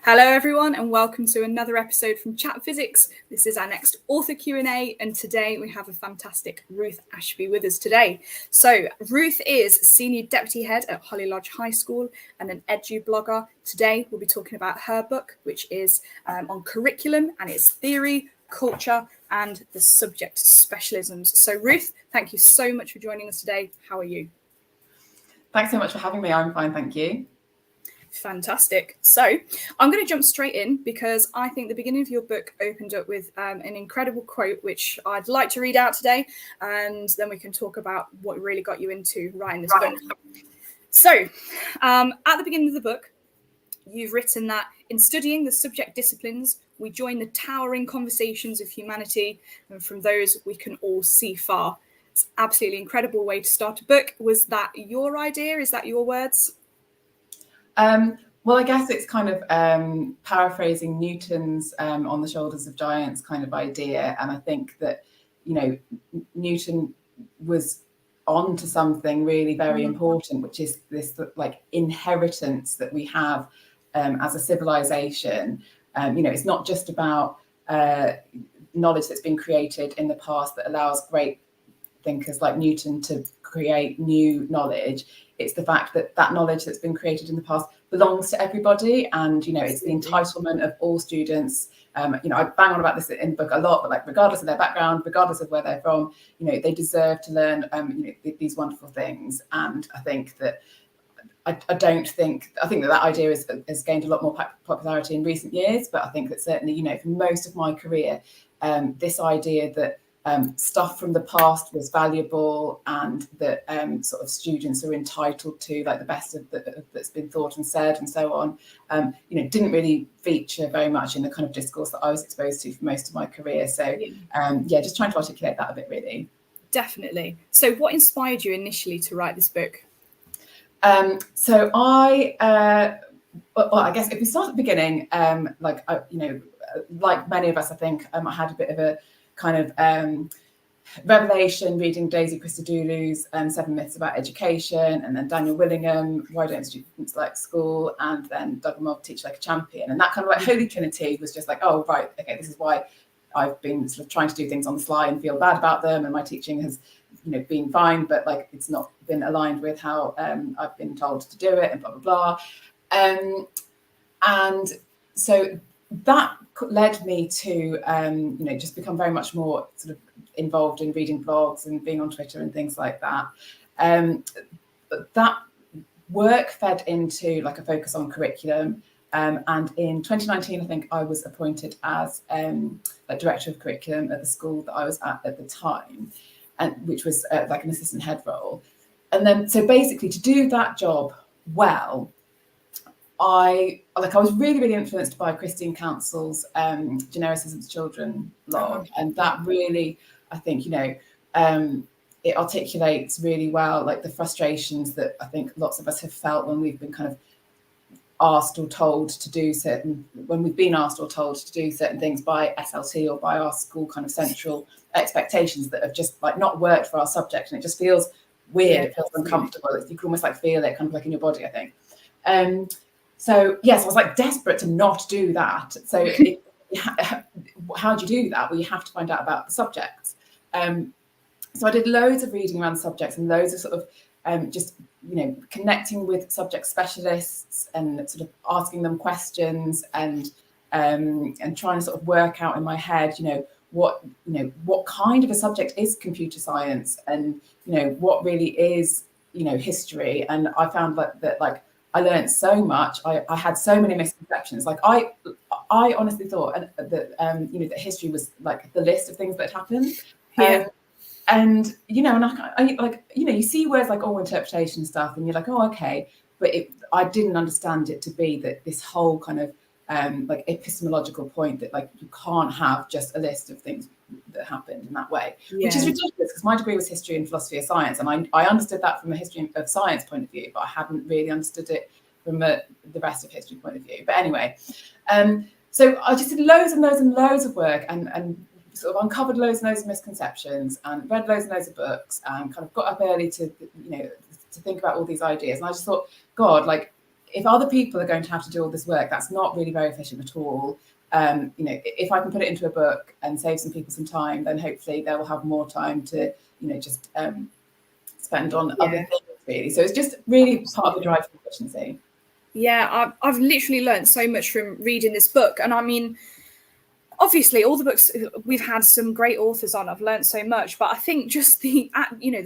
Hello everyone and welcome to another episode from Chat Physics. This is our next author Q&A and today we have a fantastic Ruth Ashbee with us today. So Ruth is Senior Deputy Head at Holly Lodge High School and an edu blogger. Today we'll be talking about her book, which is on curriculum and its theory, culture and the subject specialisms. So Ruth, thank you so much for joining us today. How are you? Thanks so much for having me. I'm fine, thank you. Fantastic. So I'm going to jump straight in because I think the beginning of your book opened up with an incredible quote, which I'd like to read out today, and then we can talk about what really got you into writing this book. So at the beginning of the book, you've written that in studying the subject disciplines, we join the towering conversations of humanity, and from those we can all see far. It's an absolutely incredible way to start a book. Was that your idea? Is that your words? Well, I guess it's kind of paraphrasing Newton's on the shoulders of giants kind of idea. And I think that, you know, Newton was on to something really very important, which is this like inheritance that we have as a civilization. You know, it's not just about knowledge that's been created in the past that allows great thinkers like Newton to create new knowledge. It's the fact that that knowledge that's been created in the past belongs to everybody, and you know it's the entitlement of all students. You know, I bang on about this in the book a lot, but like regardless of their background, regardless of where they're from, you know, they deserve to learn you know, these wonderful things. And I think that I think that idea has gained a lot more popularity in recent years, but I think that certainly, you know, for most of my career, this idea that stuff from the past was valuable and that sort of students are entitled to like the best of that's been thought and said and so on, you know, didn't really feature very much in the kind of discourse that I was exposed to for most of my career. So yeah, just trying to articulate that a bit really. Definitely. So what inspired you initially to write this book? So I guess if we start at the beginning, you know, like many of us, I think I had a bit of a kind of revelation reading Daisy Christodoulou's 7 Myths About Education, and then Daniel Willingham, Why Don't Students Like School, and then Doug Mobb, Teach Like a Champion. And that kind of like holy trinity was just like, oh, right, okay, this is why I've been sort of trying to do things on the fly and feel bad about them, and my teaching has, you know, been fine, but like it's not been aligned with how I've been told to do it, and blah, blah, blah. And so that led me to, you know, just become very much more sort of involved in reading blogs and being on Twitter and things like that. But that work fed into like a focus on curriculum. And in 2019, I think I was appointed as like director of curriculum at the school that I was at the time, and which was like an assistant head role. And then, so basically to do that job well, I was really, really influenced by Christine Council's Genericism to Children blog. And that really, I think, you know, it articulates really well, like the frustrations that I think lots of us have felt when we've been kind of asked or told to do when we've been asked or told to do certain things by SLT or by our school kind of central expectations that have just like not worked for our subject. And it just feels weird, it feels uncomfortable. You can almost like feel it kind of like in your body, I think. So yes, I was like desperate to not do that. So how do you do that? Well, you have to find out about the subjects. So I did loads of reading around the subjects and loads of sort of just, you know, connecting with subject specialists and sort of asking them questions and trying to sort of work out in my head, you know, what kind of a subject is computer science, and you know what really is, you know, history. And I found that like I learned so much. I had so many misconceptions. Like I honestly thought that you know, that history was like the list of things that happened. And you know, and I like, you know, you see words like interpretation stuff, and you're like, oh, okay, but I didn't understand it to be that this whole kind of like epistemological point that like you can't have just a list of things that happened in that way, which is ridiculous because my degree was history and philosophy of science, and I understood that from a history of science point of view, but I hadn't really understood it from the rest of history point of view. But anyway, so I just did loads and loads and loads of work and sort of uncovered loads and loads of misconceptions and read loads and loads of books and kind of got up early to, you know, to think about all these ideas. And I just thought, God, like if other people are going to have to do all this work, that's not really very efficient at all. If I can put it into a book and save some people some time, then hopefully they will have more time to, just spend on other things, really. So it's just really part of the drive for efficiency. Yeah, I've literally learned so much from reading this book. And I mean, obviously all the books we've had some great authors on, I've learned so much, but I think just the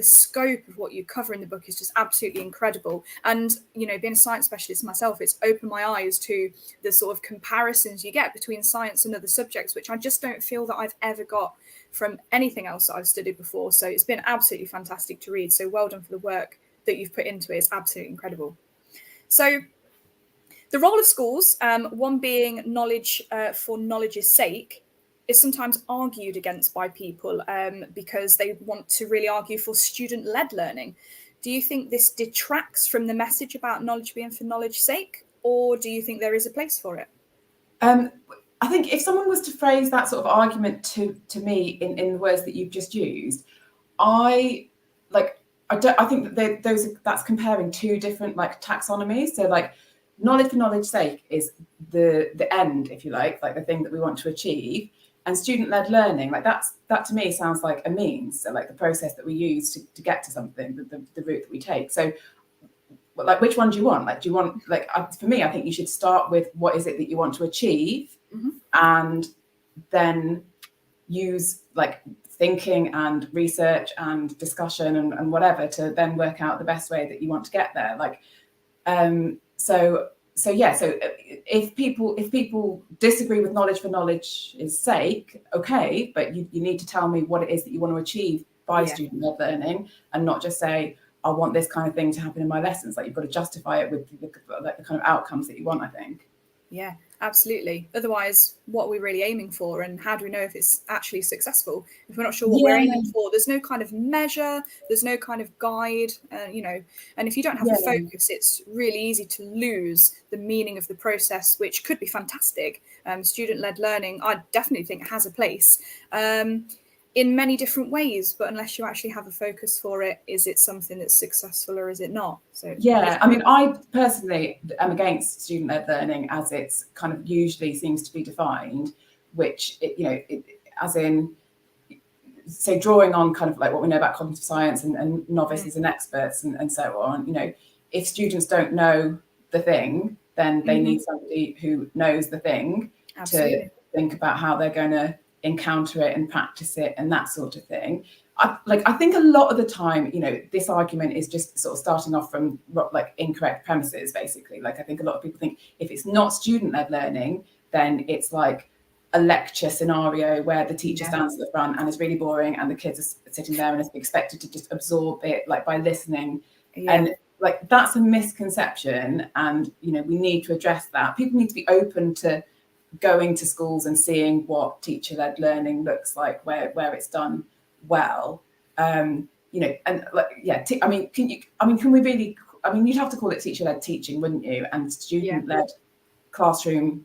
scope of what you cover in the book is just absolutely incredible. And being a science specialist myself, it's opened my eyes to the sort of comparisons you get between science and other subjects, which I just don't feel that I've ever got from anything else that I've studied before. So it's been absolutely fantastic to read. So well done for the work that you've put into it. It's absolutely incredible. So the role of schools, one being knowledge for knowledge's sake, is sometimes argued against by people because they want to really argue for student-led learning. Do you think this detracts from the message about knowledge being for knowledge's sake, or do you think there is a place for it? I think if someone was to phrase that sort of argument to me in the words that you've just used, I think that that's comparing two different taxonomies. So knowledge for knowledge's sake is the end, if you like the thing that we want to achieve, and student-led learning, that to me sounds like a means, so the process that we use to get to something, the route that we take. So which one do you want? Do you want for me, I think you should start with what is it that you want to achieve, and then use thinking and research and discussion and whatever to then work out the best way that you want to get there. So if people disagree with knowledge for knowledge's sake, okay, but you need to tell me what it is that you want to achieve by student-led learning, and not just say, I want this kind of thing to happen in my lessons. You've got to justify it with the kind of outcomes that you want, I think. Yeah, absolutely. Otherwise, what are we really aiming for, and how do we know if it's actually successful? If we're not sure what we're aiming for, there's no kind of measure, there's no kind of guide, and if you don't have a focus, it's really easy to lose the meaning of the process, which could be fantastic. Student-led learning, I definitely think, has a place in many different ways, but unless you actually have a focus for it, is it something that's successful or is it not? So I mean, I personally am against student-led learning as it's kind of usually seems to be defined, which as in, so drawing on kind of what we know about cognitive science and novices and experts and so on. If students don't know the thing, then they need somebody who knows the thing to think about how they're going to encounter it and practice it and that sort of thing. I think a lot of the time, this argument is just sort of starting off from incorrect premises, basically. I think a lot of people think if it's not student-led learning, then it's a lecture scenario where the teacher stands at the front and it's really boring and the kids are sitting there and are expected to just absorb it by listening. And that's a misconception, and we need to address that. People need to be open to going to schools and seeing what teacher-led learning looks like, where it's done well. Can we really? I mean, you'd have to call it teacher-led teaching, wouldn't you? And student-led classroom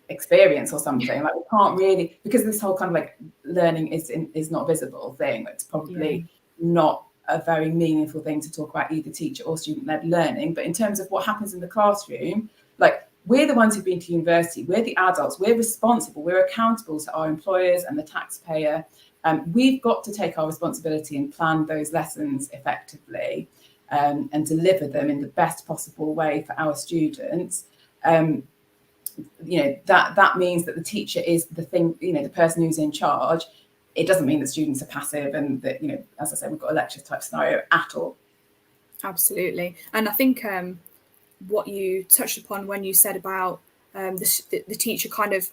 experience or something. We can't really, because this whole kind of learning is not visible thing. It's probably not a very meaningful thing to talk about either teacher or student-led learning. But in terms of what happens in the classroom, we're the ones who've been to university, we're the adults, we're responsible, we're accountable to our employers and the taxpayer. We've got to take our responsibility and plan those lessons effectively and deliver them in the best possible way for our students. That means that the teacher is the thing, the person who's in charge. It doesn't mean that students are passive and that, as I said, we've got a lecture type scenario at all. Absolutely. And I think what you touched upon when you said about the teacher kind of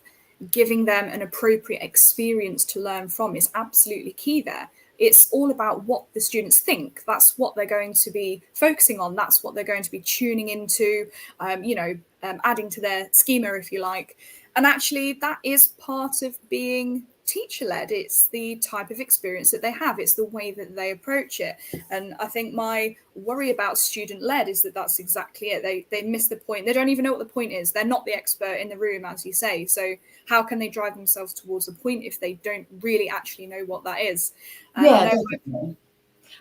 giving them an appropriate experience to learn from is absolutely key there. It's all about what the students think. That's what they're going to be focusing on. That's what they're going to be tuning into, adding to their schema, if you like. And actually, that is part of being teacher-led. It's the type of experience that they have. It's the way that they approach it. And I think my worry about student-led is that that's exactly it. They miss the point. They don't even know what the point is. They're not the expert in the room, as you say. So how can they drive themselves towards a point if they don't really actually know what that is? Definitely.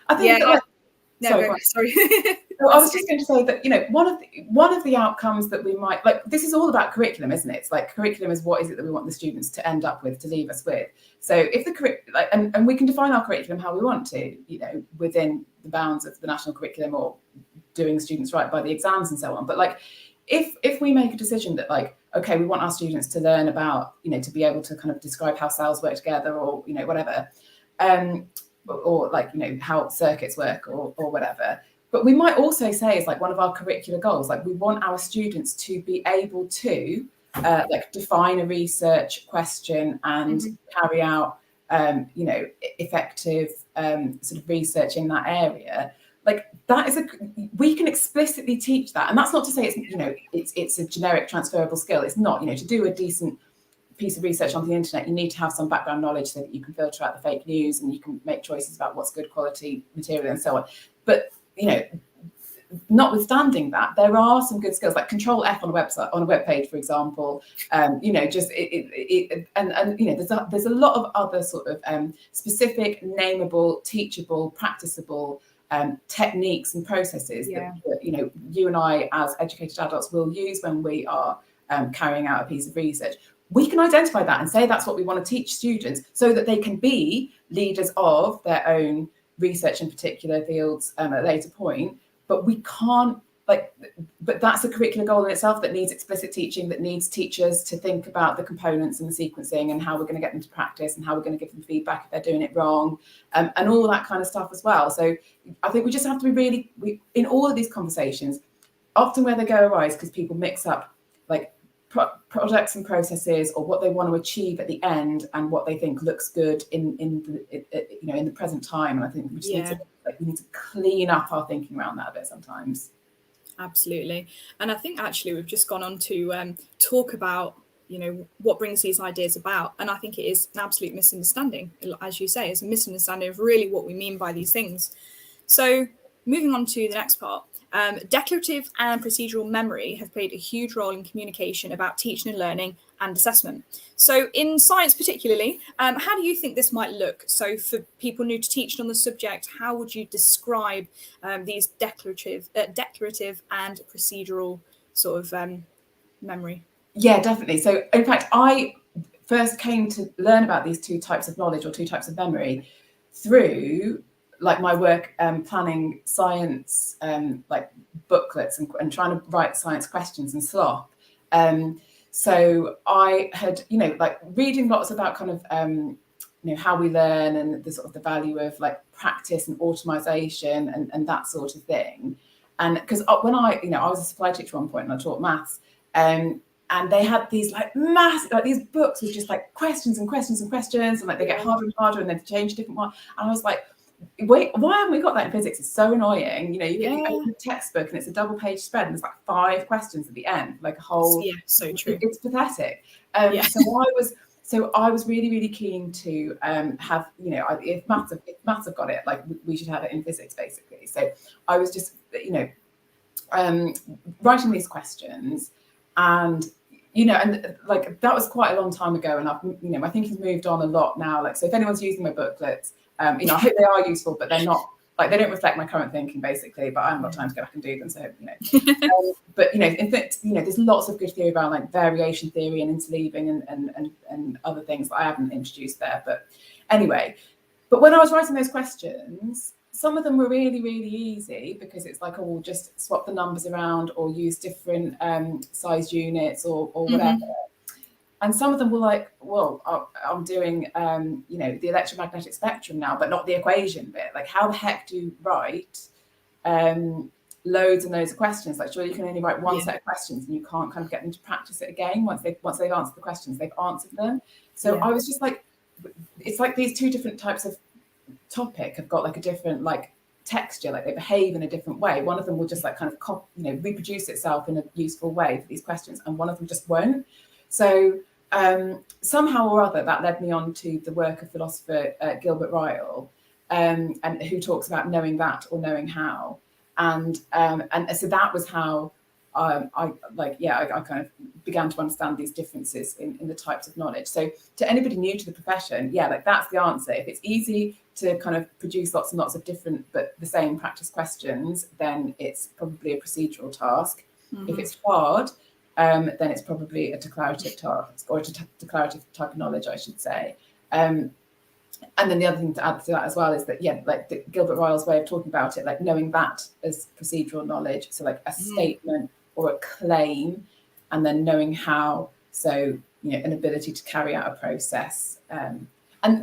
I think Sorry. So I was just going to say that, you know, one of the outcomes that we might, like, this is all about curriculum, isn't it? It's like curriculum is what is it that we want the students to end up with, to leave us with. So if the and we can define our curriculum how we want to, you know, within the bounds of the national curriculum or doing students right by the exams and so on. But like, if we make a decision that, like, okay, we want our students to learn about, you know, to be able to kind of describe how cells work together, or, you know, whatever, or like, you know, how circuits work, or whatever. But we might also say, it's like one of our curricular goals, like we want our students to be able to like define a research question and carry out, you know, effective sort of research in that area. Like that is we can explicitly teach that. And that's not to say it's, you know, it's a generic transferable skill. It's not, you know, to do a decent piece of research on the internet, you need to have some background knowledge so that you can filter out the fake news and you can make choices about what's good quality material and so on. But, you know, notwithstanding that, there are some good skills, like Control F on a website, on a web page, for example. You know, just and you know, there's a lot of other sort of specific, nameable, teachable, practicable techniques and processes that, you know, you and I as educated adults will use when we are carrying out a piece of research. We can identify that and say that's what we want to teach students, so that they can be leaders of their own research in particular fields at a later point. But we can't, like, but that's a curricular goal in itself that needs explicit teaching, that needs teachers to think about the components and the sequencing and how we're going to get them to practice and how we're going to give them feedback if they're doing it wrong, and all that kind of stuff as well. So I think we just have to be really, in all of these conversations, often where they go awry is because people mix up like products and processes, or what they want to achieve at the end and what they think looks good in the present time. And I think we just need to clean up our thinking around that a bit sometimes. Absolutely. And I think actually we've just gone on to talk about, you know, what brings these ideas about. And I think it is an absolute misunderstanding, as you say, it's a misunderstanding of really what we mean by these things. So moving on to the next part. Declarative and procedural memory have played a huge role in communication about teaching and learning and assessment. So in science particularly, how do you think this might look? So for people new to teaching on the subject, how would you describe these declarative and procedural sort of memory? Yeah, definitely. So in fact, I first came to learn about these two types of knowledge, or two types of memory, through like my work planning science like booklets and trying to write science questions and slop. So I had, you know, like reading lots about kind of you know, how we learn and the sort of the value of like practice and automation and that sort of thing. And because when I was a supply teacher at one point and I taught maths, and they had these like massive, like these books with just like questions and questions and questions, and like they get harder and harder and they change different ones. And I was like, wait, why haven't we got that in physics? It's so annoying. You know, you get the textbook and it's a double page spread and there's like 5 questions at the end, like a whole. Yeah, so true. It's pathetic. So I was really, really keen to have, you know, if maths have got it, like we should have it in physics basically. So I was just, you know, writing these questions, and you know, and like that was quite a long time ago, and I've, you know, my thinking's moved on a lot now. Like, so if anyone's using my booklets, you know, I hope they are useful, but they're not, like, they don't reflect my current thinking basically, but I haven't got time to go back and do them. So, you know, but, you know, in fact, you know, there's lots of good theory around like variation theory and interleaving and other things that I haven't introduced there. But anyway, but when I was writing those questions, some of them were really, really easy because it's like, oh, we'll just swap the numbers around or use different sized units or whatever. And some of them were like, well, I'm doing, you know, the electromagnetic spectrum now, but not the equation bit. Like, how the heck do you write loads and loads of questions? Like, surely you can only write one set of questions and you can't kind of get them to practice it again. Once they've answered the questions, they've answered them. So I was just like, it's like these two different types of topic have got like a different like texture, like they behave in a different way. One of them will just like kind of reproduce itself in a useful way for these questions, and one of them just won't. So somehow or other that led me on to the work of philosopher Gilbert Royal, and who talks about knowing that or knowing how, and so that was how I kind of began to understand these differences in the types of knowledge. So to anybody new to the profession, yeah, like that's the answer. If it's easy to kind of produce lots and lots of different but the same practice questions, then it's probably a procedural task. If it's hard, then it's probably a declarative task, or a declarative type of knowledge, I should say. And then the other thing to add to that as well is that, yeah, like Gilbert Royal's way of talking about it, like knowing that as procedural knowledge, so like a statement or a claim, and then knowing how, so, you know, an ability to carry out a process. And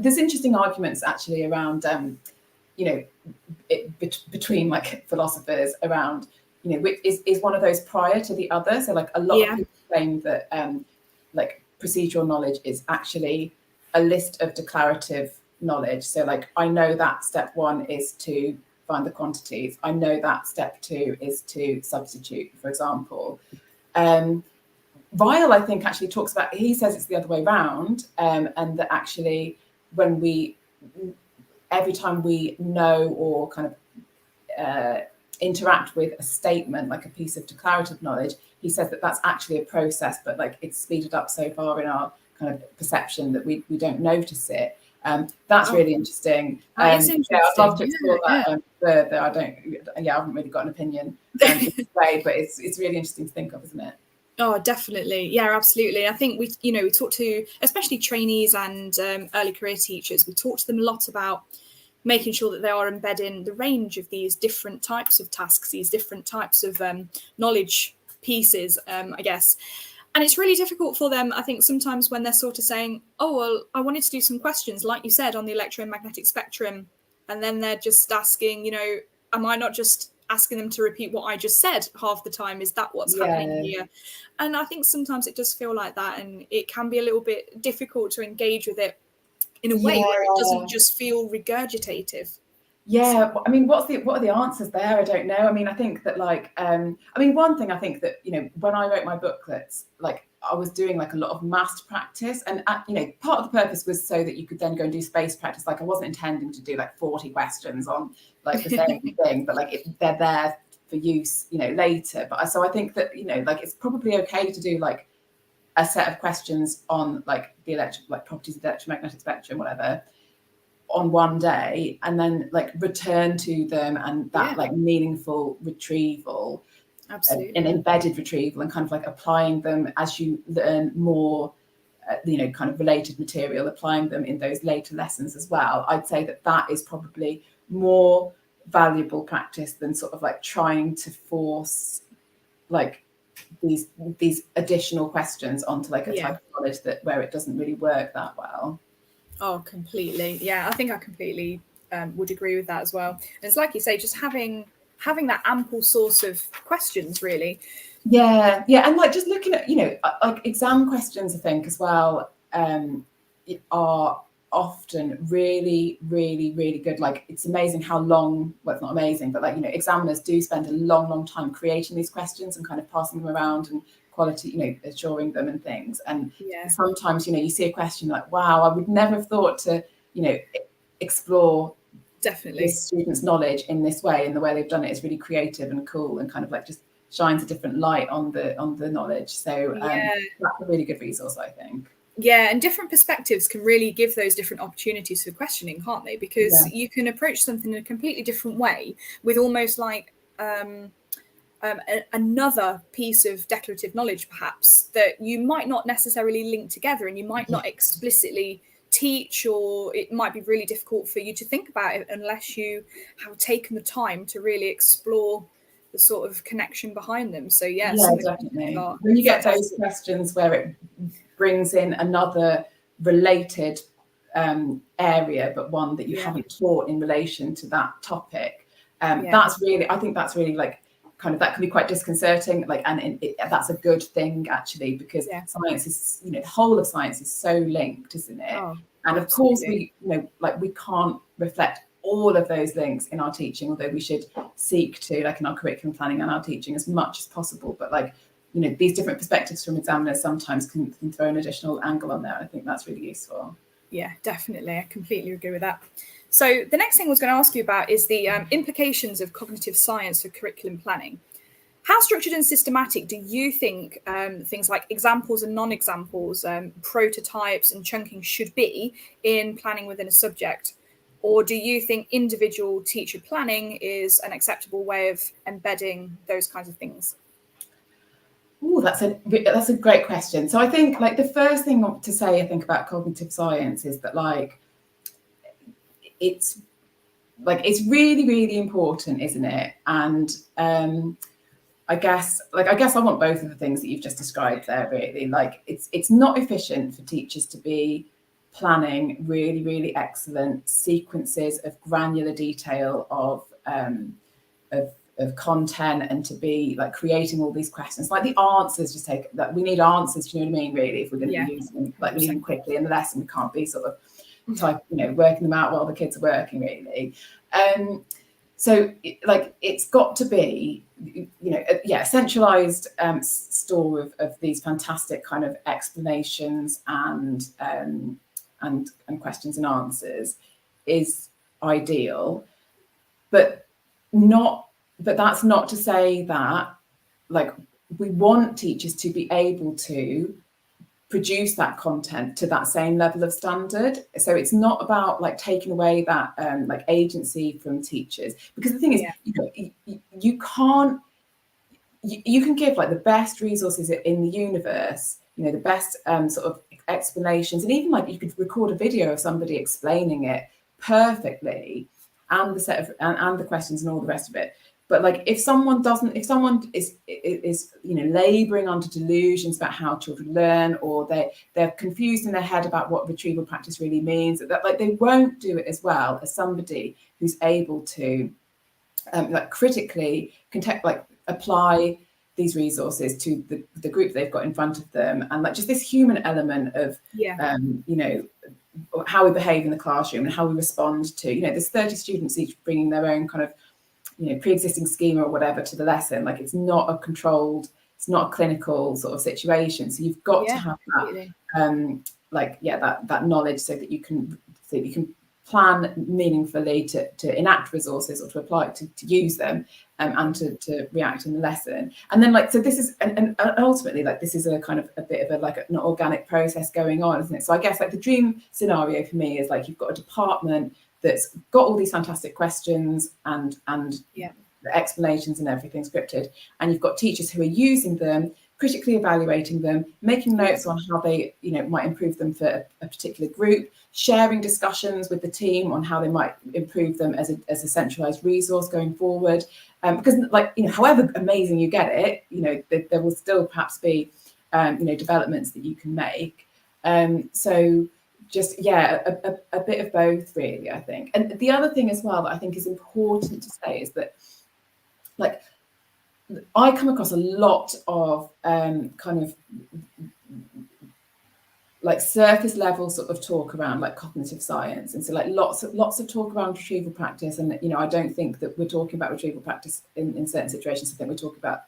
there's interesting arguments actually around, you know, between like philosophers around, you know, which is one of those prior to the other. So like a lot of people claim that like procedural knowledge is actually a list of declarative knowledge. So like, I know that step one is to find the quantities. I know that step two is to substitute, for example. Ryle, I think, actually talks about, he says it's the other way around, and that actually every time we know or kind of interact with a statement, like a piece of declarative knowledge, he says that that's actually a process, but like it's speeded up so far in our kind of perception that we don't notice it. That's really interesting. That is interesting. Yeah, I'd love to explore that further. I haven't really got an opinion this way, but it's really interesting to think of, isn't it? Oh, definitely. Yeah, absolutely. I think we talk to, especially trainees and early career teachers, we talk to them a lot about making sure that they are embedding the range of these different types of tasks, these different types of knowledge pieces, I guess. And it's really difficult for them, I think, sometimes when they're sort of saying, oh, well, I wanted to do some questions, like you said, on the electromagnetic spectrum. And then they're just asking, you know, am I not just asking them to repeat what I just said half the time? Is that what's happening here? And I think sometimes it does feel like that. And it can be a little bit difficult to engage with it in a way where it doesn't just feel regurgitative. Yeah, I mean, what are the answers there? I don't know. I mean, I think that like, I mean, one thing I think that, you know, when I wrote my booklets, like I was doing like a lot of maths practice, and you know, part of the purpose was so that you could then go and do space practice. Like I wasn't intending to do like 40 questions on like the same thing, but like they're there for use, you know, later. But so I think that, you know, like it's probably okay to do like a set of questions on like the properties of the electromagnetic spectrum, whatever, on one day, and then like return to them, and that like meaningful retrieval, absolutely, an embedded retrieval, and kind of like applying them as you learn more, you know, kind of related material, applying them in those later lessons as well. I'd say that that is probably more valuable practice than sort of like trying to force like these additional questions onto like a type of knowledge that where it doesn't really work that well. Oh, completely. Yeah, I think I completely would agree with that as well. And it's like you say, just having that ample source of questions, really. Yeah, and like just looking at, you know, like exam questions, I think as well, are often really, really, really good. Like it's amazing how long, well, it's not amazing, but like, you know, examiners do spend a long time creating these questions and kind of passing them around and quality, you know, assuring them and things. And sometimes, you know, you see a question like, wow, I would never have thought to, you know, explore definitely this student's knowledge in this way, and the way they've done it is really creative and cool and kind of like just shines a different light on the knowledge. So that's a really good resource, I think. Yeah, and different perspectives can really give those different opportunities for questioning, can't they? Because you can approach something in a completely different way with almost like another piece of declarative knowledge, perhaps, that you might not necessarily link together, and you might not explicitly teach, or it might be really difficult for you to think about it unless you have taken the time to really explore the sort of connection behind them. So definitely. When you get those questions where it brings in another related area, but one that you haven't taught in relation to that topic, that's really, I think that's really like kind of, that can be quite disconcerting, like, and that's a good thing actually, because science is, you know, the whole of science is so linked, isn't it? And of course we, you know, like we can't reflect all of those links in our teaching, although we should seek to, like in our curriculum planning and our teaching, as much as possible. But like, you know, these different perspectives from examiners sometimes can throw an additional angle on there. I think that's really useful. Yeah, definitely. I completely agree with that. So the next thing I was going to ask you about is the implications of cognitive science for curriculum planning. How structured and systematic do you think things like examples and non-examples, prototypes and chunking should be in planning within a subject? Or do you think individual teacher planning is an acceptable way of embedding those kinds of things? Oh, that's a great question. So I think like the first thing to say, I think, about cognitive science is that it's really, really important, isn't it? And I guess I want both of the things that you've just described there, really. Like it's not efficient for teachers to be planning really, really excellent sequences of granular detail of content, and to be like creating all these questions. Like the answers just take that. We need answers, do you know what I mean, really, if we're going to be using them. Like we need them quickly in the lesson. We can't be sort of working them out while the kids are working, really. So like it's got to be, centralized store of these fantastic kind of explanations and questions and answers is ideal, but that's not to say that like we want teachers to be able to produce that content to that same level of standard. So it's not about like taking away that like agency from teachers, because the thing is, you can't. You can give like the best resources in the universe, the best sort of explanations, and even like you could record a video of somebody explaining it perfectly, and the set of and the questions and all the rest of it. But like if someone is laboring under delusions about how children learn, or they're confused in their head about what retrieval practice really means, that like they won't do it as well as somebody who's able to critically apply these resources to the group they've got in front of them, and like just this human element of how we behave in the classroom and how we respond to there's 30 students each bringing their own kind of pre-existing schema or whatever to the lesson. Like it's not a controlled, it's not a clinical sort of situation, so you've got to have that that knowledge so that you can plan meaningfully to enact resources, or to apply to use them, and to react in the lesson. And then so this is and ultimately this is a kind of a bit of an organic process going on, isn't it? So I guess the dream scenario for me is you've got a department that's got all these fantastic questions and the explanations and everything scripted, and you've got teachers who are using them, critically evaluating them, making notes on how they might improve them for a particular group, sharing discussions with the team on how they might improve them as a centralized resource going forward. Because however amazing you get it, there will still perhaps be developments that you can make. So just a bit of both, really, I think. And the other thing as well that I think is important to say is that I come across a lot of kind of surface level sort of talk around cognitive science, and so lots of talk around retrieval practice. And I don't think that we're talking about retrieval practice in certain situations. I think we're talking about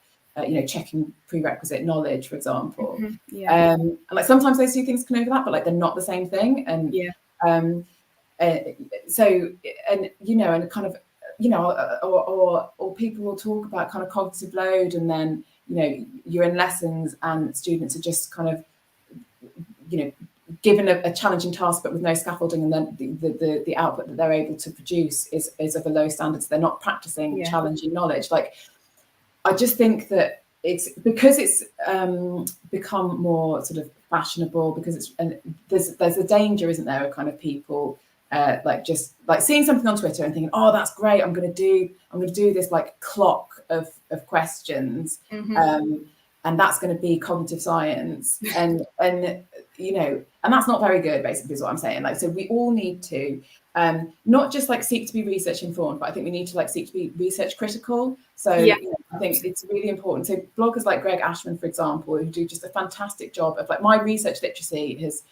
checking prerequisite knowledge, for example. And sometimes those two things can overlap, but they're not the same thing. And so and kind of or people will talk about kind of cognitive load, and then you're in lessons and students are just kind of given a challenging task but with no scaffolding, and then the output that they're able to produce is of a low standard, so they're not practicing challenging knowledge. I just think that it's because it's become more sort of fashionable, because there's a danger, isn't there, of kind of people just seeing something on Twitter and thinking, oh, that's great, I'm going to do this clock of questions, and that's going to be cognitive science, and that's not very good, basically, is what I'm saying. So we all need to not just seek to be research informed, but I think we need to seek to be research critical. So I think it's really important. So bloggers like Greg Ashman, for example, who do just a fantastic job of my research literacy has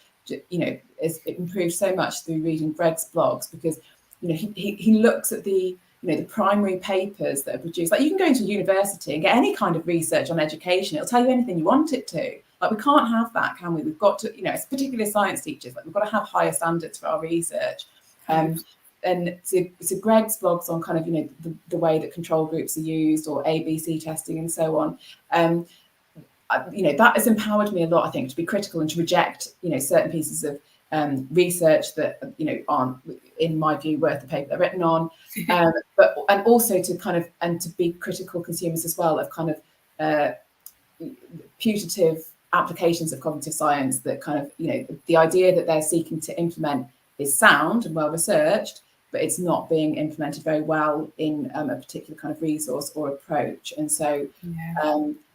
improved so much through reading Greg's blogs, because he looks at the primary papers that are produced. You can go into university and get any kind of research on education, it'll tell you anything you want it to. We can't have that, can we? We've got to, particularly as science teachers, we've got to have higher standards for our research. so Greg's blogs on kind of, you know, the way that control groups are used, or ABC testing and so on. You know, that has empowered me a lot, I think, to be critical and to reject, you know, certain pieces of research that, you know, aren't, in my view, worth the paper they're written on. But and also to kind of, and to be critical consumers as well of kind of putative applications of cognitive science that kind of, you know, the idea that they're seeking to implement is sound and well researched, but it's not being implemented very well in a particular kind of resource or approach. And so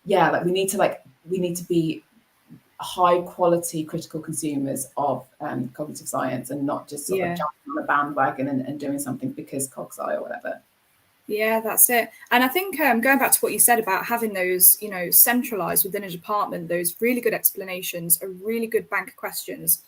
like we need to be high quality critical consumers of cognitive science, and not just sort of jumping on a bandwagon and doing something because CogSci or whatever. Yeah, that's it. And I think going back to what you said about having those, you know, centralized within a department, those really good explanations, a really good bank of questions,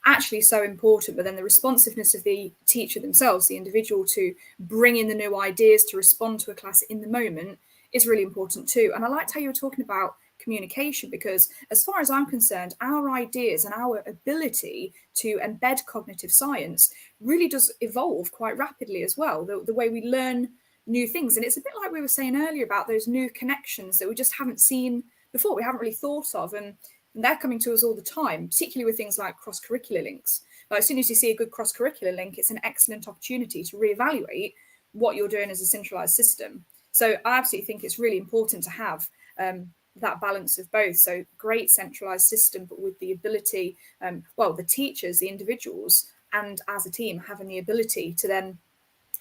actually so important. But then the responsiveness of the teacher themselves, the individual, to bring in the new ideas, to respond to a class in the moment, is really important too. And I liked how you were talking about communication, because as far as I'm concerned, our ideas and our ability to embed cognitive science really does evolve quite rapidly as well, the way we learn new things. And it's a bit like we were saying earlier about those new connections that we just haven't seen before, we haven't really thought of, and they're coming to us all the time, particularly with things like cross-curricular links. Like, as soon as you see a good cross-curricular link, it's an excellent opportunity to reevaluate what you're doing as a centralized system. So I absolutely think it's really important to have that balance of both. So great centralized system, but with the ability, the teachers, the individuals, and as a team having the ability to then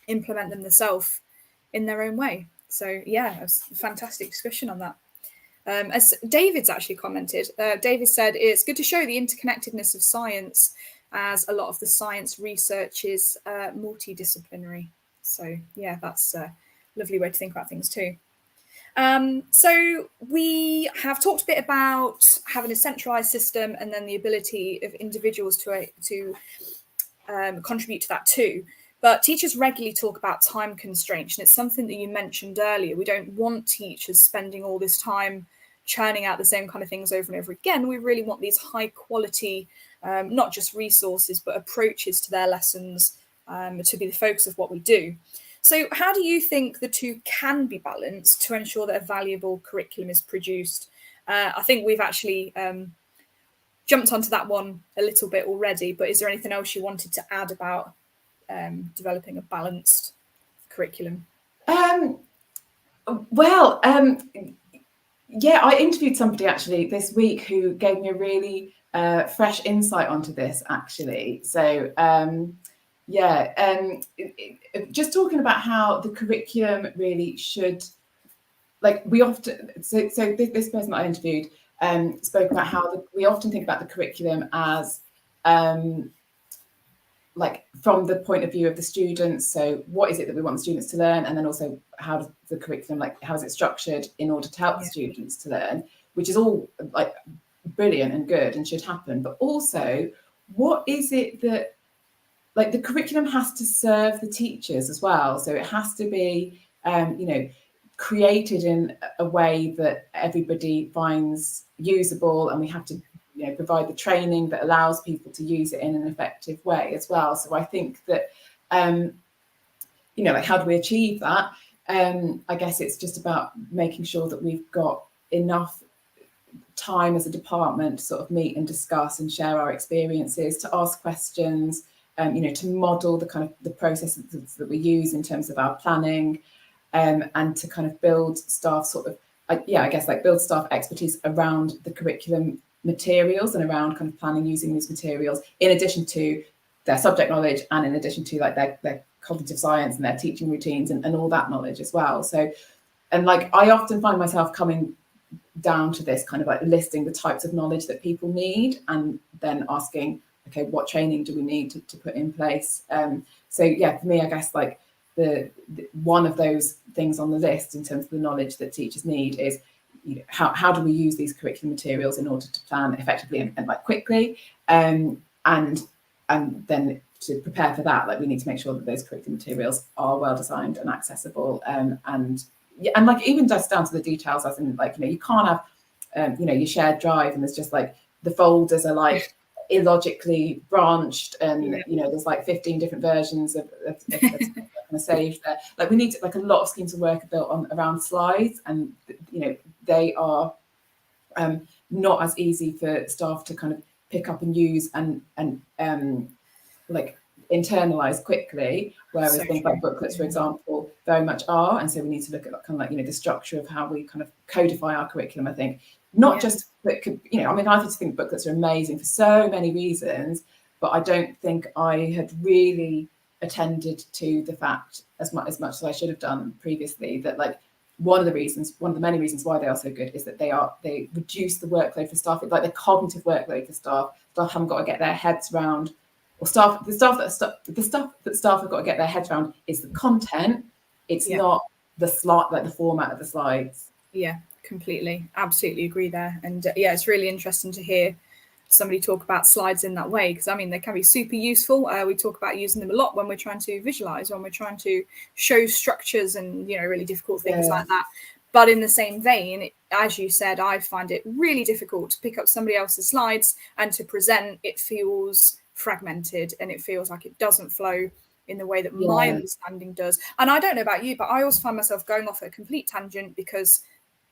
implement them themselves in their own way. So yeah, it was a fantastic discussion on that. As David's actually commented, David said, it's good to show the interconnectedness of science, as a lot of the science research is multidisciplinary. So yeah, that's a lovely way to think about things too. So we have talked a bit about having a centralized system, and then the ability of individuals to contribute to that too. But teachers regularly talk about time constraints, and it's something that you mentioned earlier. We don't want teachers spending all this time churning out the same kind of things over and over again. We really want these high quality, not just resources, but approaches to their lessons to be the focus of what we do. So how do you think the two can be balanced to ensure that a valuable curriculum is produced? I think we've actually jumped onto that one a little bit already, but is there anything else you wanted to add about developing a balanced curriculum? Yeah, I interviewed somebody actually this week who gave me a really fresh insight onto this, actually. So just talking about how the curriculum really should, like, we often, so this person that I interviewed spoke about how we often think about the curriculum as like from the point of view of the students. So what is it that we want the students to learn? And then also how does the curriculum, like, how is it structured in order to help the students to learn, which is all like brilliant and good and should happen. But also, what is it that, like, the curriculum has to serve the teachers as well. So it has to be, created in a way that everybody finds usable, and we have to provide the training that allows people to use it in an effective way as well. So I think that, like, how do we achieve that? I guess it's just about making sure that we've got enough time as a department to sort of meet and discuss and share our experiences, to ask questions, to model the kind of the processes that we use in terms of our planning, and to kind of build staff build staff expertise around the curriculum materials and around kind of planning using these materials, in addition to their subject knowledge and in addition to like their cognitive science and their teaching routines and all that knowledge as well. So, and like, I often find myself coming down to this kind of like listing the types of knowledge that people need, and then asking, okay, what training do we need to put in place? So yeah, for me, I guess like the one of those things on the list in terms of the knowledge that teachers need is, how do we use these curriculum materials in order to plan effectively and like quickly, and then to prepare for that, like, we need to make sure that those curriculum materials are well designed and accessible, and like even just down to the details, as in, like, you can't have your shared drive and there's just like the folders are like illogically branched, and there's like 15 different versions of kind of saved there. Like we need to, like a lot of schemes of work are built on around slides, and they are not as easy for staff to kind of pick up and use and like internalize quickly, whereas things like booklets, for example, very much are. And so we need to look at kind of like the structure of how we kind of codify our curriculum. I think not just that could, I mean, I just think booklets are amazing for so many reasons, but I don't think I had really attended to the fact as much as I should have done previously, that like one of the many reasons why they are so good is that they reduce the workload for staff. It's like the cognitive workload for staff. Staff haven't got to get their heads around, or the stuff that staff have got to get their heads around is the content. It's not the slide, like the format of the slides. Yeah, completely, absolutely agree there. And it's really interesting to hear somebody talk about slides in that way, because I mean they can be super useful. We talk about using them a lot when we're trying to visualize, when we're trying to show structures and really difficult things like that. But in the same vein, as you said, I find it really difficult to pick up somebody else's slides and to present. It feels fragmented, and it feels like it doesn't flow in the way that my understanding does. And I don't know about you, but I always find myself going off a complete tangent because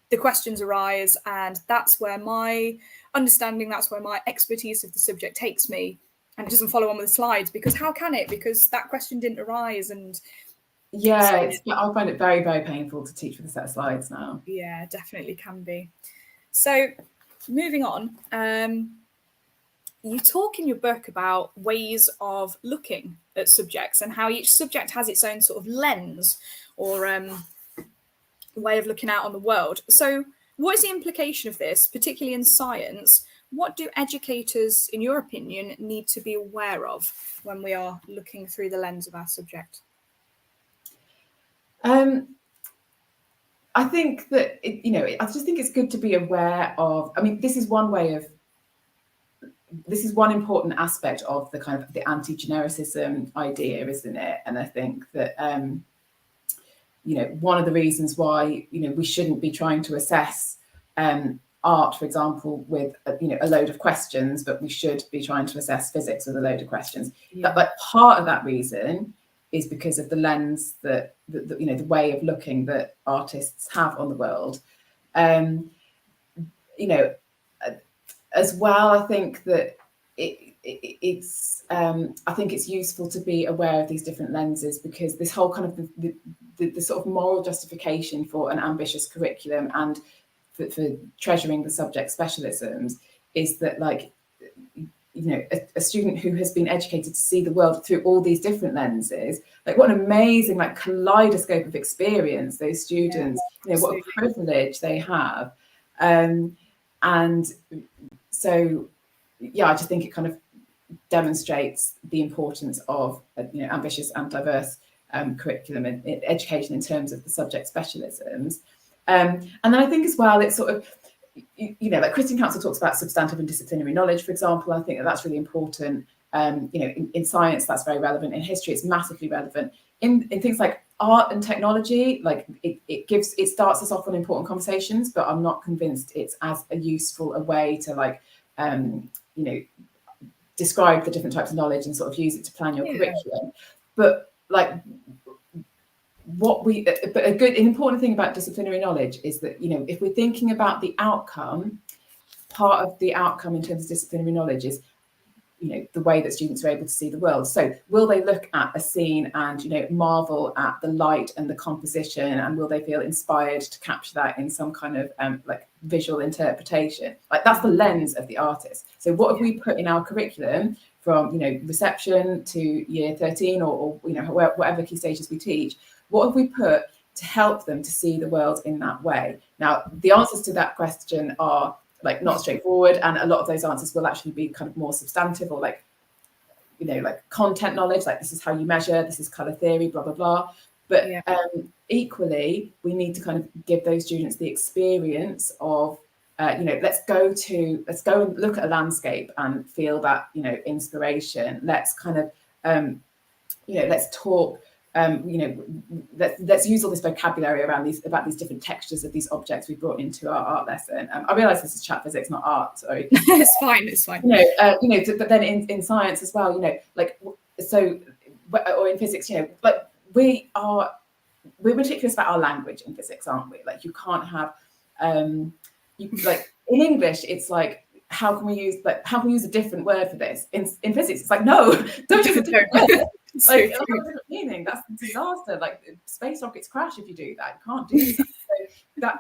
the questions arise, and that's where my understanding, that's where my expertise of the subject takes me, and it doesn't follow on with the slides, because how can it? Because that question didn't arise. And I find it very, very painful to teach with a set of slides now. Yeah, definitely can be. So moving on, you talk in your book about ways of looking at subjects and how each subject has its own sort of lens or way of looking out on the world. So what is the implication of this, particularly in science? What do educators, in your opinion, need to be aware of when we are looking through the lens of our subject? I think that, I just think it's good to be aware of, I mean, this is one important aspect of the kind of the anti-genericism idea, isn't it? And I think that, one of the reasons why, we shouldn't be trying to assess art, for example, with, a load of questions, but we should be trying to assess physics with a load of questions. But part of that reason is because of the lens that, the way of looking that artists have on the world. As well, I think that it's useful to be aware of these different lenses, because this whole kind of the sort of moral justification for an ambitious curriculum and for treasuring the subject specialisms is that, like, a student who has been educated to see the world through all these different lenses, like what an amazing like kaleidoscope of experience those students, what a privilege they have. And so I just think it kind of demonstrates the importance of ambitious and diverse curriculum and education in terms of the subject specialisms. And then I think as well, it's sort of, like Christian Council talks about substantive and disciplinary knowledge, for example. I think that's really important. In science, that's very relevant. In history, it's massively relevant. In things like art and technology, like it starts us off on important conversations, but I'm not convinced it's as a useful a way to like, describe the different types of knowledge and sort of use it to plan your curriculum. But like an important thing about disciplinary knowledge is that, if we're thinking about the outcome, part of the outcome in terms of disciplinary knowledge is, the way that students are able to see the world. So will they look at a scene and, marvel at the light and the composition, and will they feel inspired to capture that in some kind of like visual interpretation? Like that's the lens of the artist. So what have we put in our curriculum from, reception to year 13 or whatever key stages we teach? What have we put to help them to see the world in that way? Now, the answers to that question are like not straightforward, and a lot of those answers will actually be kind of more substantive or like, like content knowledge, like this is how you measure, this is color theory, blah, blah, blah. But equally, we need to kind of give those students the experience of, let's go and look at a landscape and feel that, inspiration. Let's kind of, let's talk let's use all this vocabulary around about these different textures of these objects we brought into our art lesson. I realise this is chat physics, not art. Sorry, it's fine. But then in science as well, or in physics, we're meticulous about our language in physics, aren't we? Like, you can't have, in English, it's like, how can we use a different word for this? In physics, it's like, no, don't use a different word. Like, that's a different meaning. That's a disaster. Like, space rockets crash if you do that. You can't do that. So that,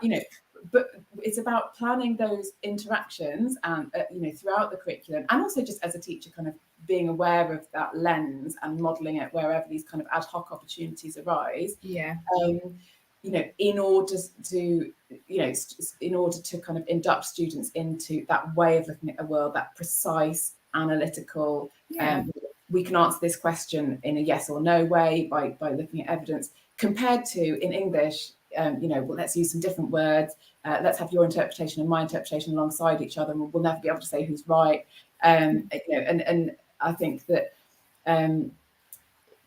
but it's about planning those interactions and throughout the curriculum, and also just as a teacher, kind of being aware of that lens and modeling it wherever these kind of ad hoc opportunities arise. In order to kind of induct students into that way of looking at the world, that precise, analytical, we can answer this question in a yes or no way by looking at evidence, compared to in English, let's use some different words, let's have your interpretation and my interpretation alongside each other, and we'll never be able to say who's right. And I think that and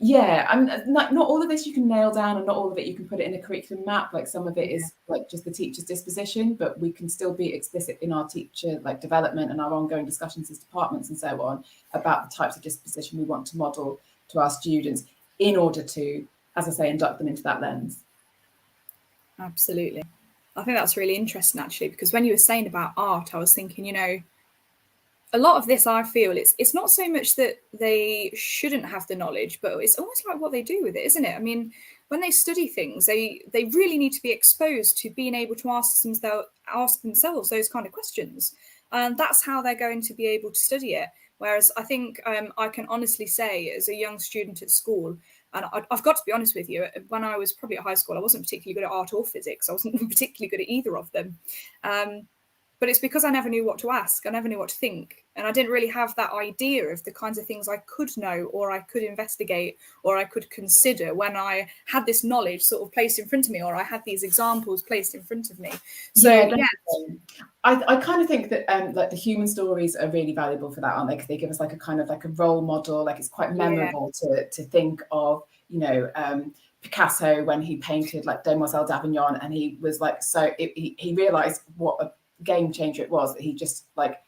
not all of this you can nail down, and not all of it you can put it in a curriculum map. Like, some of it is like just the teacher's disposition, but we can still be explicit in our teacher development and our ongoing discussions as departments and so on about the types of disposition we want to model to our students in order to, as I say, induct them into that lens. Absolutely. I think that's really interesting, actually, because when you were saying about art, I was thinking, a lot of this, I feel, it's not so much that they shouldn't have the knowledge, but it's almost like what they do with it, isn't it? I mean, when they study things, they really need to be exposed to being able to ask themselves those kind of questions. And that's how they're going to be able to study it. Whereas I think I can honestly say, as a young student at school, and I've got to be honest with you, when I was probably at high school, I wasn't particularly good at art or physics. I wasn't particularly good at either of them. But it's because I never knew what to ask. I never knew what to think. And I didn't really have that idea of the kinds of things I could know, or I could investigate, or I could consider when I had this knowledge sort of placed in front of me, or I had these examples placed in front of me. So, I kind of think that the human stories are really valuable for that, aren't they? Because they give us like a kind of like a role model. Like, it's quite memorable to think of, Picasso when he painted like Demoiselle d'Avignon, and he was like, he realized what a game changer it was, that he just like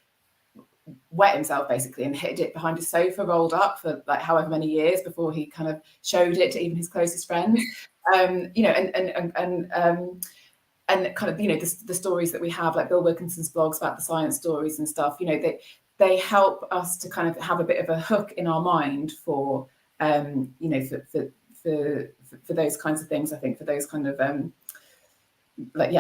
wet himself basically and hid it behind his sofa, rolled up for like however many years before he kind of showed it to even his closest friends. And kind of, the stories that we have, like Bill Wilkinson's blogs about the science stories and stuff, they help us to kind of have a bit of a hook in our mind for for those kinds of things. I think for those kind of like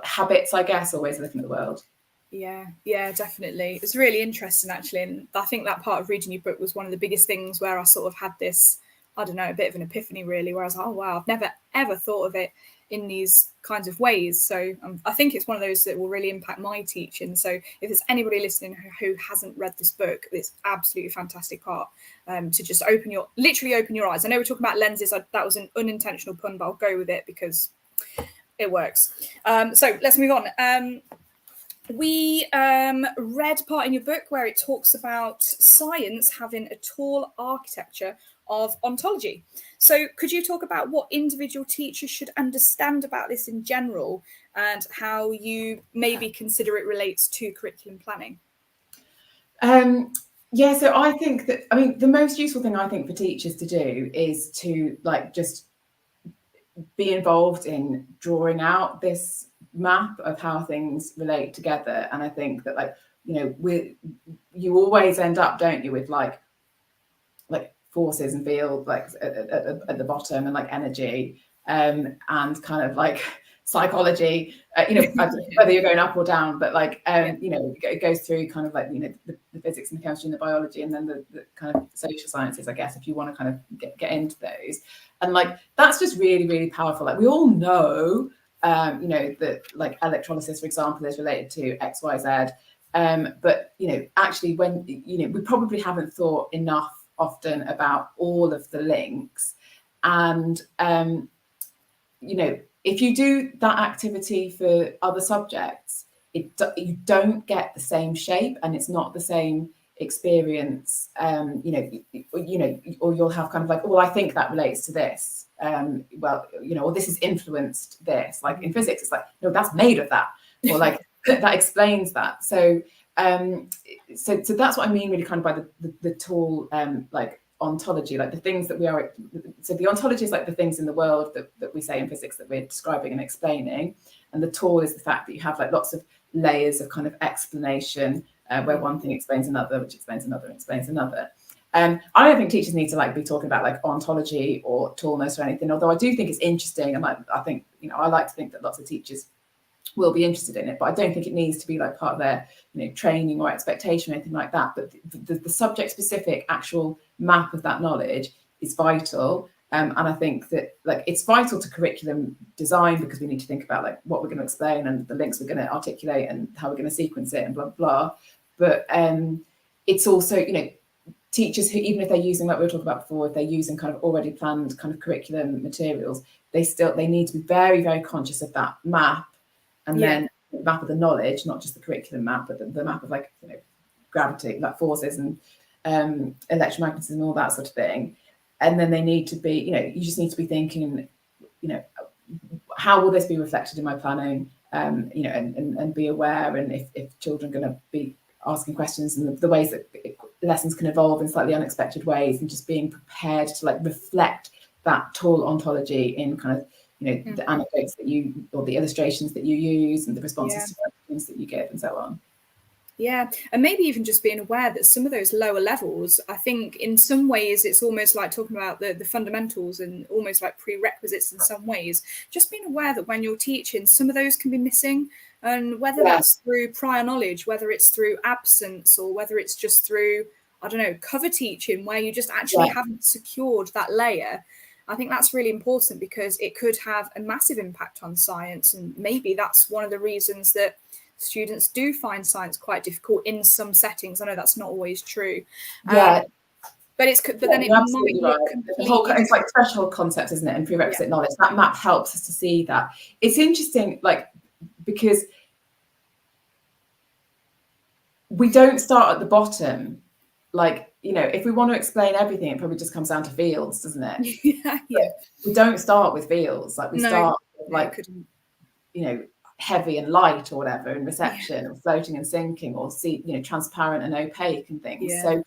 habits, I guess, or ways of looking at the world. Yeah, definitely. It's really interesting, actually. And I think that part of reading your book was one of the biggest things where I sort of had this, I don't know, a bit of an epiphany, really, where I was like, oh, wow, I've never, ever thought of it in these kinds of ways. So I think it's one of those that will really impact my teaching. So if there's anybody listening who hasn't read this book, it's absolutely fantastic part to just literally open your eyes. I know we're talking about lenses. That was an unintentional pun, but I'll go with it because it works. So let's move on. We read part in your book where it talks about science having a tall architecture of ontology. So could you talk about what individual teachers should understand about this in general, and how you maybe consider it relates to curriculum planning? So I think that, the most useful thing I think for teachers to do is to just be involved in drawing out this map of how things relate together. And I think that you always end up, don't you, with like forces and field at the bottom, and energy and kind of psychology, whether you're going up or down, but it goes through kind of the physics and the chemistry and the biology, and then the kind of social sciences, I guess, if you want to kind of get into those. And that's just really, really powerful. We all know that electrolysis, for example, is related to X, Y, Z. But actually, when we probably haven't thought enough often about all of the links. And if you do that activity for other subjects, you don't get the same shape, and it's not the same experience, or you'll have kind of like, well, I think that relates to this, or this has influenced this. Like in physics, it's like, no, that's made of that, or like that explains that. So that's what I mean really kind of by the tool, like ontology, like the things that we are. So the ontology is like the things in the world that we say in physics that we're describing and explaining, and the tool is the fact that you have like lots of layers of kind of explanation, where one thing explains another, which explains another, and explains another. I don't think teachers need to like be talking about like ontology or toolness or anything, although I do think it's interesting, and I think, I like to think that lots of teachers will be interested in it, but I don't think it needs to be like part of their training or expectation or anything like that. But the subject specific actual map of that knowledge is vital, and I think that like it's vital to curriculum design, because we need to think about like what we're going to explain and the links we're going to articulate and how we're going to sequence it and blah blah. But it's also, teachers who, even if they're using, like we were talking about before, if they're using kind of already planned kind of curriculum materials, they need to be very, very conscious of that map, and then the map of the knowledge, not just the curriculum map, but the map of like gravity, like forces and electromagnetism and all that sort of thing. And then they need to be, you just need to be thinking, how will this be reflected in my planning? And be aware, and if children are going to be asking questions, and the ways that lessons can evolve in slightly unexpected ways, and just being prepared to like reflect that tool ontology in kind of the anecdotes that you, or the illustrations that you use, and the responses to questions that you give, and so on. Yeah, and maybe even just being aware that some of those lower levels, I think in some ways it's almost like talking about the fundamentals and almost like prerequisites in some ways. Just being aware that when you're teaching, some of those can be missing, and whether that's through prior knowledge, whether it's through absence, or whether it's just through, I don't know, cover teaching, where you just actually haven't secured that layer. I think that's really important, because it could have a massive impact on science, and maybe that's one of the reasons that students do find science quite difficult in some settings. I know that's not always true. But then it might look completely it's like threshold concept, isn't it? And prerequisite knowledge. That map helps us to see that. It's interesting, like, because we don't start at the bottom. Like, if we want to explain everything, it probably just comes down to fields, doesn't it? We don't start with fields. Like we start with like, heavy and light or whatever, and reception, or floating and sinking, or transparent and opaque and things. So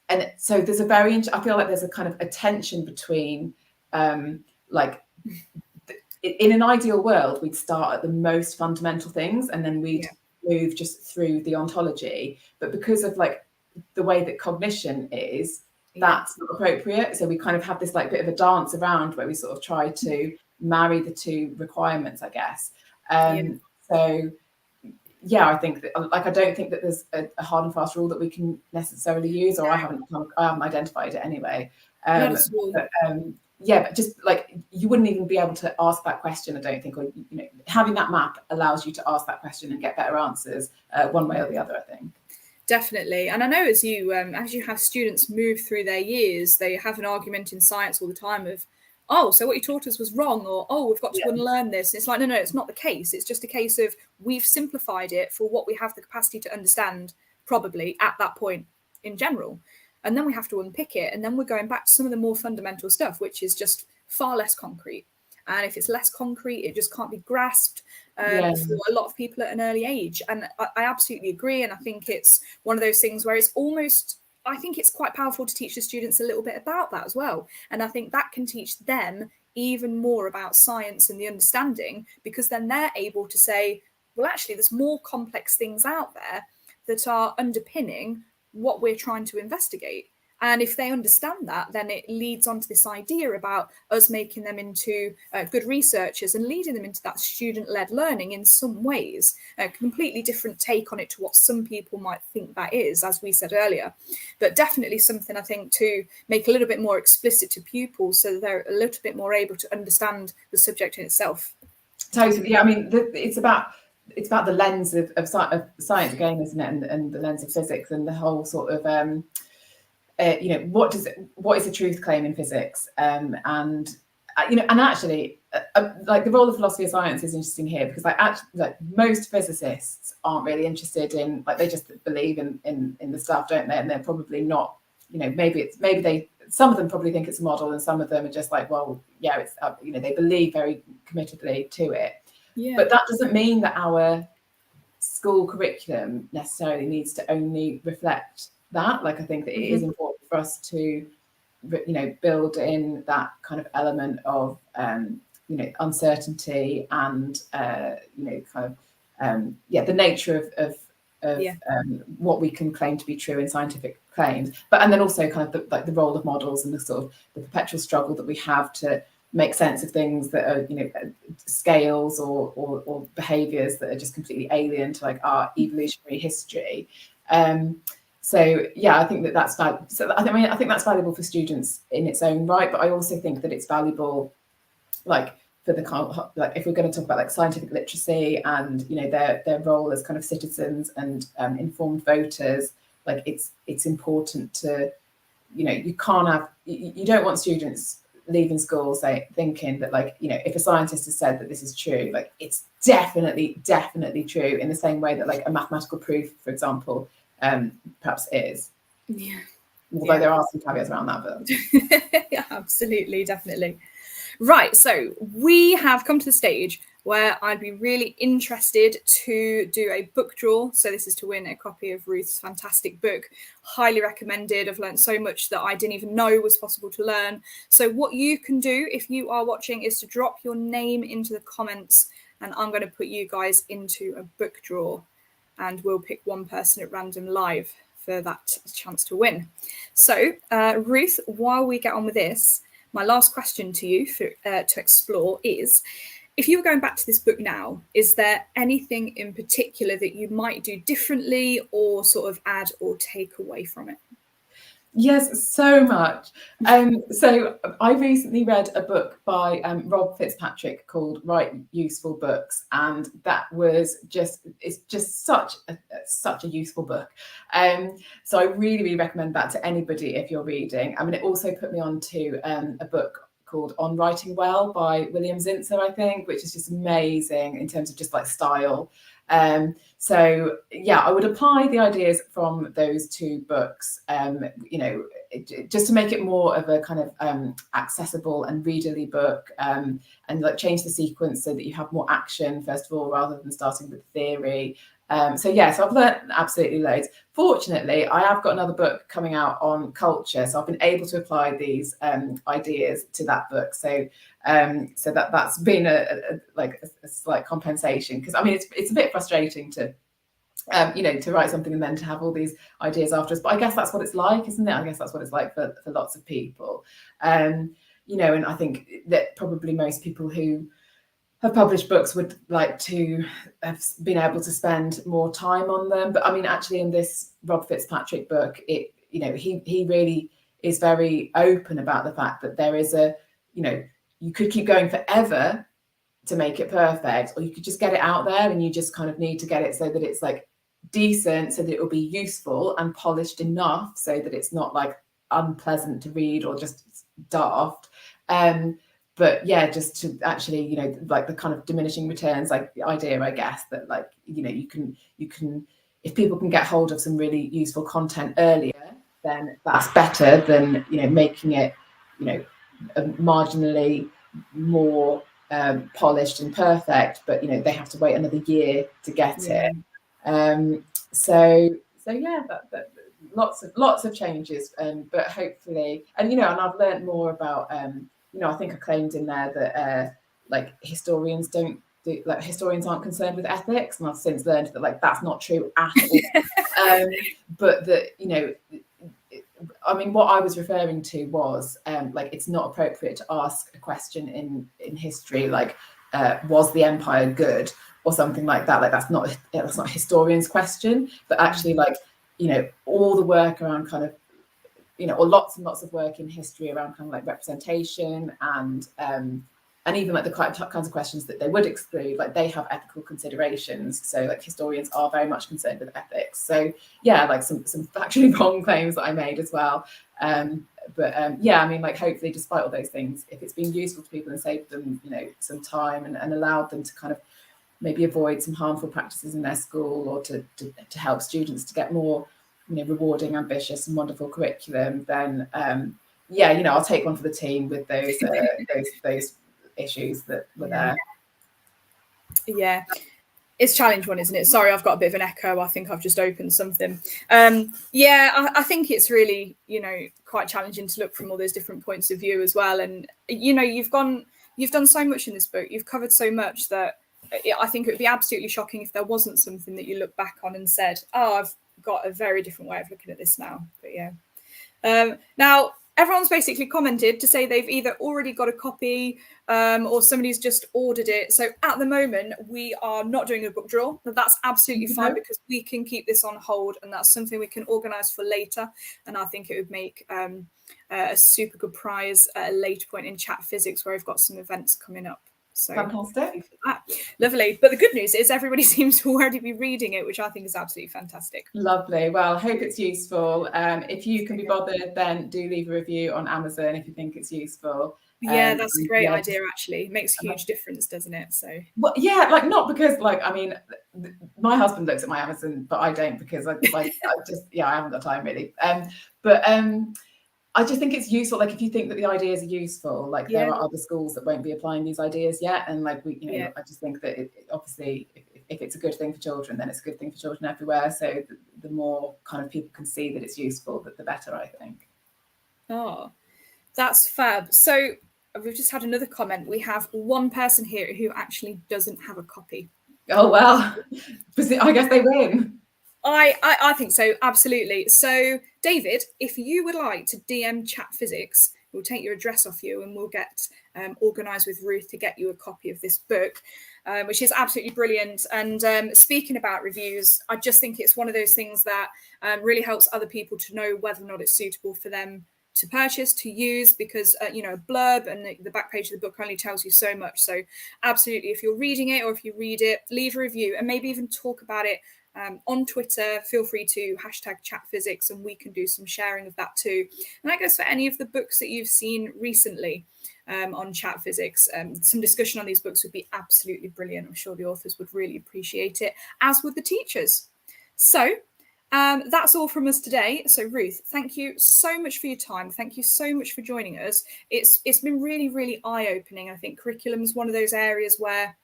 there's I feel like there's a kind of a tension between like in an ideal world, we'd start at the most fundamental things, and then we'd move just through the ontology. But because of like the way that cognition is, that's not appropriate. So we kind of have this like bit of a dance around where we sort of try to marry the two requirements, I guess. So I think that, like, I don't think that there's a hard and fast rule that we can necessarily use, or I haven't identified it anyway. But just like, you wouldn't even be able to ask that question, I don't think, or having that map allows you to ask that question and get better answers one way or the other, I think. Definitely. And I know as you have students move through their years, they have an argument in science all the time of, oh, so what you taught us was wrong, or, oh, we've got to unlearn this. It's like, no, it's not the case. It's just a case of we've simplified it for what we have the capacity to understand, probably at that point in general. And then we have to unpick it. And then we're going back to some of the more fundamental stuff, which is just far less concrete. And if it's less concrete, it just can't be grasped for a lot of people at an early age. And I absolutely agree. And I think it's one of those things where it's almost, I think it's quite powerful to teach the students a little bit about that as well. And I think that can teach them even more about science and the understanding, because then they're able to say, well, actually, there's more complex things out there that are underpinning what we're trying to investigate. And if they understand that, then it leads on to this idea about us making them into good researchers and leading them into that student-led learning in some ways. A completely different take on it to what some people might think that is, as we said earlier. But definitely something, I think, to make a little bit more explicit to pupils, so they're a little bit more able to understand the subject in itself. Totally. Yeah, I mean, it's about the lens of science again, isn't it? And the lens of physics, and the whole sort of... what is a truth claim in physics? And actually, like the role of philosophy of science is interesting here, because like most physicists aren't really interested in, like, they just believe in the stuff, don't they? And they're probably not, maybe some of them probably think it's a model, and some of them are just like, well, yeah, it's they believe very committedly to it. Yeah. But that doesn't mean that our school curriculum necessarily needs to only reflect that. Like, I think that it is important for us to build in that kind of element of uncertainty and the nature of what we can claim to be true in scientific claims, and then also kind of the role of models and the sort of the perpetual struggle that we have to make sense of things that are scales or behaviors that are just completely alien to like our evolutionary history. So yeah, I think that's valuable. So I think that's valuable for students in its own right, but I also think that it's valuable, like, for the kind of, like, if we're going to talk about like scientific literacy and their role as kind of citizens and informed voters, like it's important to you can't have, you don't want students leaving school thinking that, like, if a scientist has said that this is true, like, it's definitely true, in the same way that like a mathematical proof, for example, perhaps is. Yeah. Although there are some caveats around that, but yeah, absolutely, definitely. Right, so we have come to the stage where I'd be really interested to do a book draw. So this is to win a copy of Ruth's fantastic book. Highly recommended. I've learned so much that I didn't even know was possible to learn. So what you can do if you are watching is to drop your name into the comments, and I'm going to put you guys into a book draw, and we'll pick one person at random live for that chance to win. So Ruth, while we get on with this, my last question to you to explore is, if you were going back to this book now, is there anything in particular that you might do differently or sort of add or take away from it? Yes, so much. So I recently read a book by Rob Fitzpatrick called Write Useful Books, and that was it's just such a useful book. So I really recommend that to anybody if you're reading. I mean, it also put me on to a book called On Writing Well by William Zinsser, I think, which is just amazing in terms of just like style. So yeah, I would apply the ideas from those two books, just to make it more of a kind of accessible and readerly book, and like change the sequence so that you have more action first of all, rather than starting with theory. So I've learned absolutely loads. Fortunately, I have got another book coming out on culture, so I've been able to apply these ideas to that book. So that's been a slight compensation, because I mean it's a bit frustrating to to write something and then to have all these ideas afterwards. But I guess that's what it's like, isn't it? I guess that's what it's like for lots of people. And I think that probably most people who have published books would like to have been able to spend more time on them. But I mean, actually, in this Rob Fitzpatrick book, he really is very open about the fact that there is you could keep going forever to make it perfect, or you could just get it out there, and you just kind of need to get it so that it's like decent, so that it will be useful and polished enough so that it's not like unpleasant to read or just daft. But yeah, just to actually, like the kind of diminishing returns, like the idea, I guess, that like, you can, if people can get hold of some really useful content earlier, then that's better than, making it, marginally more polished and perfect, but, they have to wait another year to get it. So yeah, that lots of changes, but hopefully, and I've learned more about, I think I claimed in there that like historians aren't concerned with ethics, and I've since learned that like that's not true at all. But that I mean, what I was referring to was like it's not appropriate to ask a question in history like was the empire good or something like that. Like that's not a historian's question, but actually like all the work around kind of or lots and lots of work in history around kind of like representation and even like the kinds of questions that they would exclude, like they have ethical considerations. So like historians are very much concerned with ethics. So yeah, like some factually wrong claims that I made as well. yeah, I mean, like, hopefully, despite all those things, if it's been useful to people and saved them, you know, some time and allowed them to kind of maybe avoid some harmful practices in their school, or to help students to get more, you know, rewarding, ambitious and wonderful curriculum, then yeah, you know, I'll take one for the team with those those issues that were there. Yeah. It's challenge one, isn't it? Sorry, I've got a bit of an echo. I think I've just opened something. Yeah, I think it's really, you know, quite challenging to look from all those different points of view as well. And, you know, you've done so much in this book. You've covered so much that I think it would be absolutely shocking if there wasn't something that you look back on and said, oh, I've got a very different way of looking at this now. But yeah. Now, everyone's basically commented to say they've either already got a copy or somebody's just ordered it. So at the moment, we are not doing a book draw, but that's absolutely fine, because we can keep this on hold, and that's something we can organise for later. And I think it would make a super good prize at a later point in Chat Physics, where we've got some events coming up. So fantastic. Lovely. But the good news is everybody seems to already be reading it, which I think is absolutely fantastic. Lovely. Well, I hope it's useful. If you can be bothered, then do leave a review on Amazon if you think it's useful. Yeah, that's a great idea, actually. It makes a huge difference, doesn't it? So, well, yeah, like, not because, like, I mean, my husband looks at my Amazon, but I don't, because I just, yeah, I haven't got time really. But I just think it's useful. Like, if you think that the ideas are useful, like, there are other schools that won't be applying these ideas yet, and like, we, you know, I just think that obviously, if it's a good thing for children, then it's a good thing for children everywhere. So the more kind of people can see that it's useful, the better, I think. Oh, that's fab. So we've just had another comment. We have one person here who actually doesn't have a copy. Oh, well, I guess they win. I think so, absolutely. So, David, if you would like to DM Chat Physics, we'll take your address off you and we'll get organised with Ruth to get you a copy of this book, which is absolutely brilliant. And speaking about reviews, I just think it's one of those things that really helps other people to know whether or not it's suitable for them to purchase, to use, because, you know, a blurb and the back page of the book only tells you so much. So absolutely, if you're reading it or if you read it, leave a review and maybe even talk about it on Twitter. Feel free to #ChatPhysics and we can do some sharing of that too. And that goes for any of the books that you've seen recently on Chat Physics. Some discussion on these books would be absolutely brilliant. I'm sure the authors would really appreciate it, as would the teachers. So that's all from us today. So Ruth, thank you so much for your time. Thank you so much for joining us. It's been really, really eye-opening. I think curriculum is one of those areas where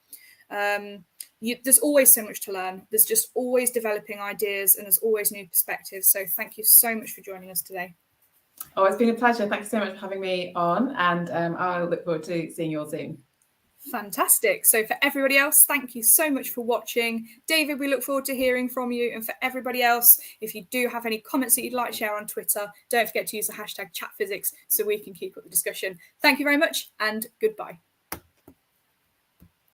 there's always so much to learn. There's just always developing ideas and there's always new perspectives. So thank you so much for joining us today. Oh, it's been a pleasure. Thanks so much for having me on, and I look forward to seeing you all soon. Fantastic. So for everybody else, thank you so much for watching. David, we look forward to hearing from you. And for everybody else, if you do have any comments that you'd like to share on Twitter, don't forget to use the #ChatPhysics so we can keep up the discussion. Thank you very much and goodbye.